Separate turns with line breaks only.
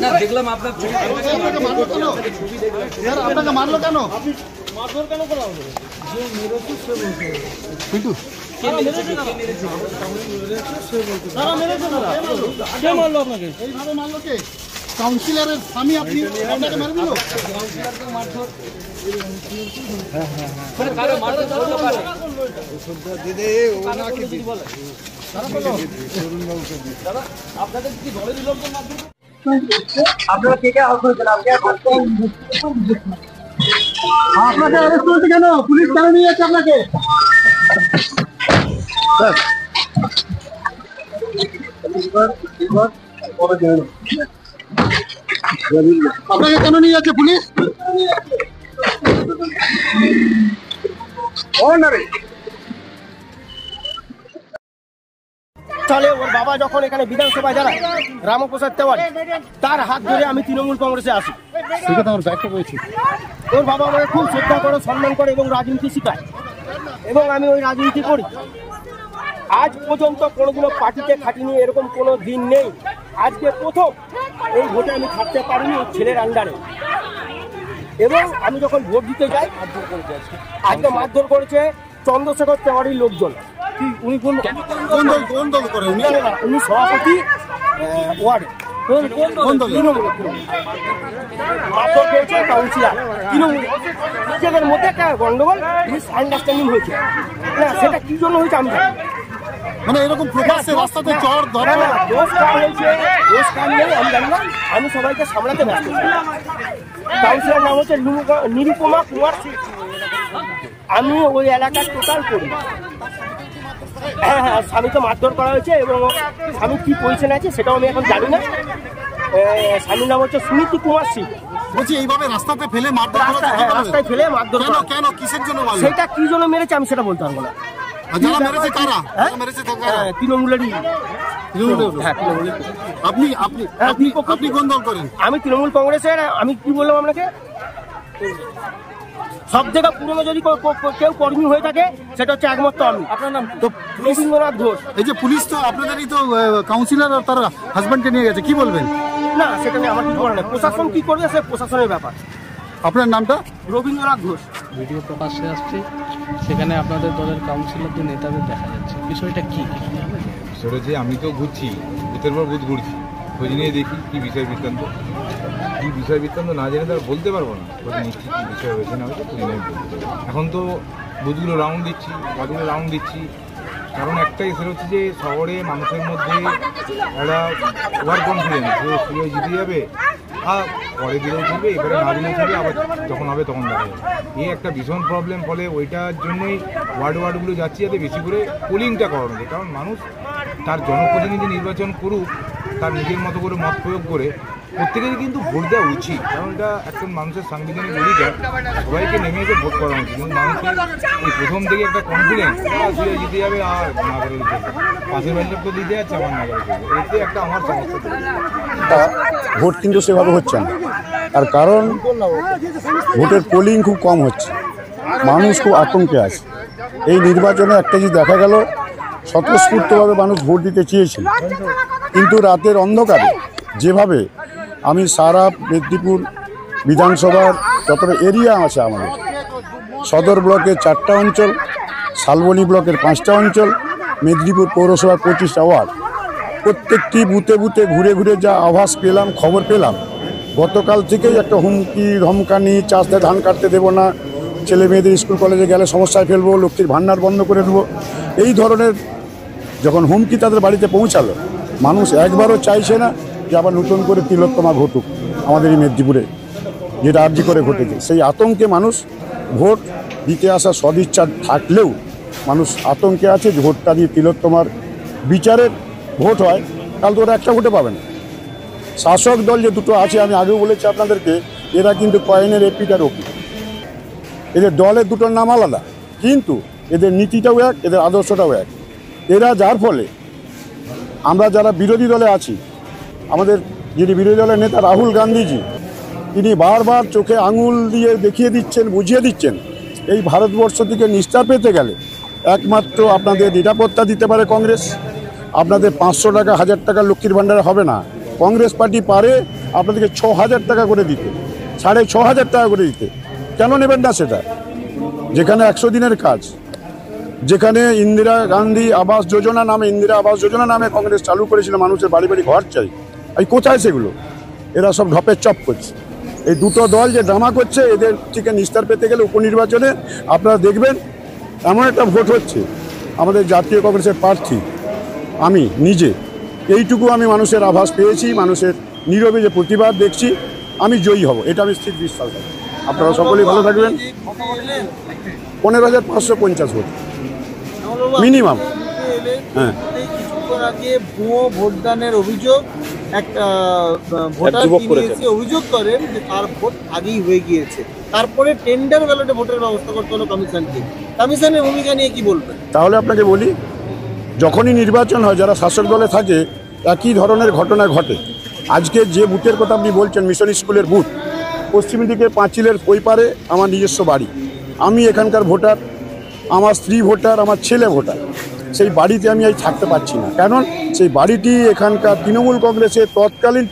না দেখলাম আপনার
আপনাকে মারলো কেন?
মারধর কেন করা হবে? যে মেরেছে সে বলছে
পিটু
কে মারলো আপনাকে?
এইভাবে মারলো কে? কাউন্সিলরের স্বামী আপনি, আপনাকে মেরে দিল?
আপনারা কে কে আহত হয়েছেন?
আপনাকে অ্যারেস্ট করেছে কেন? পুলিশ কেন নিয়ে যাচ্ছে আপনাকে? আপনাকে কেন নিয়ে যাচ্ছে পুলিশ?
চলে ওর বাবা যখন এখানে বিধানসভায় দাঁড়ায় রামপ্রসাদ তেওয়ারি, তার হাত ধরে আমি তৃণমূল কংগ্রেসে আসি। ওর বাবা আমাকে খুব শ্রদ্ধা করে, সম্মান করে এবং রাজনীতি শিখায়, এবং আমি ওই রাজনীতি করি। আজ পর্যন্ত কোনোদিনও পার্টিতে খাটিনি, এরকম কোনো দিন নেই। আজকে প্রথম এই ভোটে আমি থাকতে পারিনি ওই ছেলের আন্ডারে, এবং আমি যখন ভোট দিতে যাই আজকে মারধর করেছে চন্দ্রশেখর তেওয়ারির লোকজন।
উনি কোন দল করে?
উনি সভাপতি ওয়ার্ড মারধর করেছে কাউন্সিলর তৃণমূল। নিজেদের মধ্যে একটা গন্ডগোল, মিসআন্ডারস্ট্যান্ডিং হয়েছে। না, সেটা কি জন্য হয়েছে আমি জানি।
মানে এরকম প্রকাশ্যে রাস্তাতে চড় ধরা?
দোষ কার হয়েছে, দোষ কার নেই আমি জানি না। আমি সবাইকে সামলাতে ব্যস্ত। কাউন্সিলর নাম হচ্ছে নিরুপমা কুমার সিং। আমি ওই এলাকার টোটাল করি। হ্যাঁ হ্যাঁ, স্বামীকে মারধর করা হয়েছে, এবং স্বামী কি পজিশনে আছে সেটাও আমি এখন জানি না। স্বামীর নাম হচ্ছে সুনীতি কুমার সিং।
বলছি এইভাবে রাস্তাতে ফেলে মারধর করা?
হ্যাঁ, রাস্তায় ফেলে মারধর করা।
কেন? কিসের জন্য মারলো?
সেটা কি জন্য মেরেছে আমি সেটা বলতে পারবো না।
যারা মেরেছে কারা? মেরেছে কারা?
তৃণমূলেরই। হ্যাঁ, তৃণমূলের।
আপনি কোন দল করেন?
আমি তৃণমূল কংগ্রেসের। আমি কি বললাম আপনাকে, সব থেকে পুরনো যদি কেউ কর্মী হয়ে থাকে সেটা হচ্ছে একমাত্র আমি। আপনার নাম? তো রবীন্দ্রনাথ ঘোষ।
এই যে পুলিশ তো আপনাদেরই তো কাউন্সিলর আর তার হাজবেন্ডকে নিয়ে গেছে, কি বলবেন?
না, সেটা নিয়ে আমার কিছু বলার নেই। প্রশাসন কি করবে সে প্রশাসনের ব্যাপার।
আপনার নামটা?
রবীন্দ্রনাথ ঘোষ।
ভিডিও প্রকাশ্যে আসছে, সেখানে আপনাদের দলের কাউন্সিলরদের নেতাদের দেখা যাচ্ছে, বিষয়টা কি?
সরেছে, আমি তো ঘুরছি, বুথের পর বুথ ঘুরছি, খোঁজ নিয়ে দেখি কি বিষয় বৃত্তান্ত। কি বিষয় বৃত্তান্ত না জেনে তারা বলতে পারবো না, খোঁজ নিচ্ছি কী বিষয় হয়েছে না হয়েছে, খোঁজ নিয়ে বলতে। এখন তো বুথগুলো রাউন্ড দিচ্ছি, বাদগুলো রাউন্ড দিচ্ছি, কারণ একটাই সেটা হচ্ছে যে শহরে মানুষের মধ্যে একটা ওভার কনফিডেন্স যে সুযোগ জিতে যাবে, আর পরে দিলেও থাকবে, এবারে না দিলেও থাকবে, আবার যখন হবে তখন দেখা যাবে। এই একটা ভীষণ প্রবলেম। ফলে ওইটার জন্যই ওয়ার্ডগুলো যাচ্ছি, যাতে বেশি করে পোলিংটা করানো যায়। কারণ মানুষ তার জনপ্রতিনিধি নির্বাচন করুক, তার নিজের মতো করে মত প্রয়োগ করে, প্রত্যেকেরই কিন্তু ভোট দেওয়া উচিত। কারণ এটা একজন মানুষের সাংবিধানিক অধিকার, সবাইকে নেমে এসে ভোট করা উচিত। কিন্তু মানুষের এই প্রথম থেকে একটা কনফিডেন্স জিতে যাবে, আর না করে দিতে পাশের বাড়ির তো দিতে যাচ্ছে, আমার না করে দেবে, এতে একটা আমার সমস্যা।
ভোট কিন্তু সেভাবে হচ্ছে না, তার কারণ ভোটের পোলিং খুব কম হচ্ছে, মানুষ খুব আতঙ্কে আছে। এই নির্বাচনে একটা জিনিস দেখা গেল, স্বতঃস্ফূর্তভাবে মানুষ ভোট দিতে চেয়েছিল, কিন্তু রাতের অন্ধকারে যেভাবে আমি সারা মেদিনীপুর বিধানসভার যতটা এরিয়া আছে আমাদের, সদর ব্লকের 4টা অঞ্চল, শালবনী ব্লকের 5টা অঞ্চল, মেদিনীপুর পৌরসভার 25টা ওয়ার্ড, প্রত্যেকটি বুথে বুথে ঘুরে ঘুরে যা আভাস পেলাম, খবর পেলাম, গতকাল থেকেই একটা হুমকি ধমকানি, চাষে ধান কাটতে দেবো না, ছেলে মেয়েদের স্কুল কলেজে গেলে সমস্যায় ফেলবো, লক্ষ্মীর ভান্ডার বন্ধ করে দেবো, এই ধরনের যখন হুমকি তাদের বাড়িতে পৌঁছালো, মানুষ একবারও চাইছে না যে আবার নতুন করে তিলোত্তমা ঘটুক আমাদের এই মেদিনীপুরে, যেটা আরজি করে ঘটেছে। সেই আতঙ্কে মানুষ ভোট দিতে আসা সদিচ্ছা থাকলেও মানুষ আতঙ্কে আছে যে ভোটটা দিয়ে তিলোত্তমার বিচারের ভোট হয়, তাহলে তো ওরা একটা ভোটে পাবে না। শাসক দল যে দুটো আছে, আমি আগেও বলেছি আপনাদেরকে, এরা কিন্তু কয়েনের এপিট আর ওপিট, এদের দলের দুটোর নাম আলাদা, কিন্তু এদের নীতিটাও এক, এদের আদর্শটাও এক। এরা যার ফলে আমরা যারা বিরোধী দলে আছি, আমাদের যিনি বিরোধী দলের নেতা রাহুল গান্ধীজি, তিনি বারবার চোখে আঙুল দিয়ে দেখিয়ে দিচ্ছেন, বুঝিয়ে দিচ্ছেন, এই ভারতবর্ষ থেকে নিস্তার পেতে গেলে একমাত্র আপনাদের নিরাপত্তা দিতে পারে কংগ্রেস। আপনাদের 500 টাকা 1000 টাকা লক্ষ্মীর ভাণ্ডারে হবে না, কংগ্রেস পার্টি পারে আপনাদেরকে 6,000 টাকা করে দিতে, 6,500 টাকা করে দিতে। কেন নেবেন না সেটা? যেখানে 100 দিনের কাজ, যেখানে ইন্দিরা গান্ধী আবাস যোজনা নামে কংগ্রেস চালু করেছিল, মানুষের বাড়ি বাড়ি ঘর চাই। এই কোথায় সেগুলো? এরা সব ঢপের চপ করছে। এই দুটো দল যে ড্রামা করছে, এদের থেকে নিস্তার পেতে গেলে উপনির্বাচনে আপনারা দেখবেন এমন একটা ভোট হচ্ছে। আমাদের জাতীয় কংগ্রেসের প্রার্থী আমি নিজে, এইটুকু আমি মানুষের আভাস পেয়েছি, মানুষের নীরবে যে প্রতিবাদ দেখছি, আমি জয়ী হব, এটা আমি স্থির বিশ্বাস করি। আপনারা সকলেই ভালো থাকবেন। 15,550 ভোট মিনিমাম। হ্যাঁ,
কিছুক্ষণ আগে ভুয়ো ভোটদানের অভিযোগ একটা ভোটার অভিযোগ করেন যে তার ভোট আগেই হয়ে গিয়েছে, তারপরে টেন্ডার ব্যালটে ভোটের ব্যবস্থা করতে হলো কমিশনকে। কমিশনের ভূমিকা নিয়ে কি বলবেন?
তাহলে আপনাকে বলি, যখনই নির্বাচন হয় যারা শাসক দলে থাকে একই ধরনের ঘটনা ঘটে। আজকে যে বুথের কথা আপনি বলছেন, মিশন স্কুলের বুথ, পশ্চিম দিকে পাঁচিলের ওই পারে আমার নিজস্ব বাড়ি। আমি এখানকার ভোটার, আমার স্ত্রী ভোটার, আমার ছেলে ভোটার। সেই বাড়িতে আমি আজ থাকতে পারছি না, কারণ সেই বাড়িটি এখানকার তৃণমূল কংগ্রেসের তৎকালীন